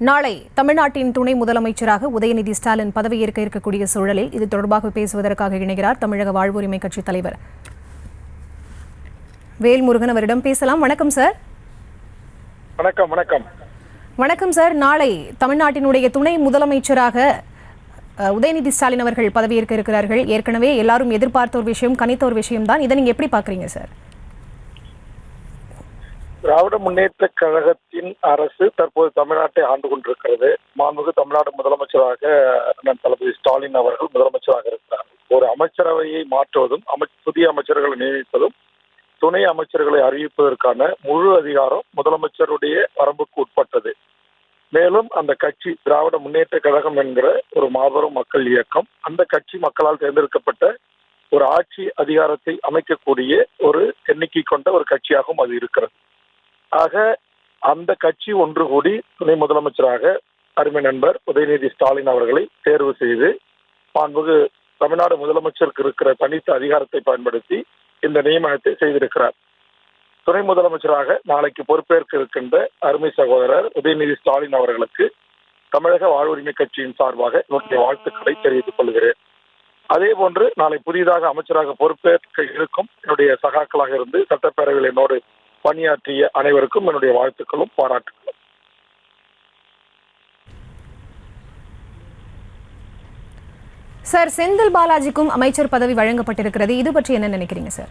நாளை தமிழ்நாட்டின் துணை முதலமைச்சராக உதயநிதி ஸ்டாலின் பதவியேற்க இருக்கக்கூடிய சூழலில் இது தொடர்பாக பேசுவதற்காக இணைகிறார் தமிழக வாழ்வுரிமை கட்சித் தலைவர் வேல்முருகன். அவரிடம் பேசலாம். வணக்கம் சார். வணக்கம். வணக்கம். வணக்கம் சார். நாளை தமிழ்நாட்டினுடைய துணை முதலமைச்சராக உதயநிதி ஸ்டாலின் அவர்கள் பதவியேற்க இருக்கிறார்கள். ஏற்கனவே எல்லாரும் எதிர்பார்த்த ஒரு விஷயம், கணித்த ஒரு விஷயம் தான். இதை நீங்க எப்படி பாக்குறீங்க சார்? திராவிட முன்னேற்ற கழகத்தின் அரசு தற்போது தமிழ்நாட்டை ஆண்டு கொண்டிருக்கிறது. மாண்புமிகு தமிழ்நாடு முதலமைச்சராக தளபதி ஸ்டாலின் அவர்கள் முதலமைச்சராக இருக்கிறார். ஒரு அமைச்சரவையை மாற்றுவதும் புதிய அமைச்சர்களை நியமிப்பதும் துணை அமைச்சர்களை அறிவிப்பதற்கான முழு அதிகாரம் முதலமைச்சருடைய வரம்புக்கு உட்பட்டது. மேலும் அந்த கட்சி திராவிட முன்னேற்ற கழகம் என்கிற ஒரு மாபெரும் மக்கள் இயக்கம், அந்த கட்சி மக்களால் தேர்ந்தெடுக்கப்பட்ட ஒரு ஆட்சி அதிகாரத்தை அமைக்கக்கூடிய ஒரு எண்ணிக்கை கொண்ட ஒரு கட்சியாகவும் அது இருக்கிறது. ஆக அந்த கட்சி ஒன்று கூடி துணை முதலமைச்சராக அருமை நண்பர் உதயநிதி ஸ்டாலின் அவர்களை தேர்வு செய்து மாண்புமிகு தமிழ்நாடு முதலமைச்சருக்கு இருக்கிற தனித்த அதிகாரத்தை பயன்படுத்தி இந்த நியமனத்தை செய்திருக்கிறார். துணை முதலமைச்சராக நாளைக்கு பொறுப்பேற்க இருக்கின்ற அருமை சகோதரர் உதயநிதி ஸ்டாலின் அவர்களுக்கு தமிழக வாழ்வுரிமை கட்சியின் சார்பாக என்னுடைய வாழ்த்துக்களை தெரிவித்துக் கொள்கிறேன். அதே போன்று நாளை புதிதாக அமைச்சராக பொறுப்பேற்க இருக்கும் என்னுடைய சகாக்களாக இருந்து சட்டப்பேரவையில் என்னோடு பணியாற்றிய அனைவருக்கும் என்னுடைய வாழ்த்துக்களும் பாராட்டுகளும். சார், செந்தில் பாலாஜிக்கும் அமைச்சர் பதவி வழங்கப்பட்டிருக்கிறது. இது பற்றி என்ன நினைக்கிறீங்க சார்?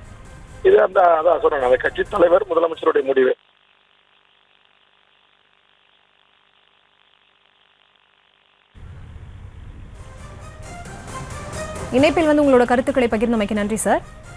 இது அதான் சொன்னாங்க, அந்த கட்சி தலைவர் முதலமைச்சருடைய முடிவு. இணைப்பில் உங்களோட கருத்துக்களை பகிர்ந்தமைக்கு நன்றி சார்.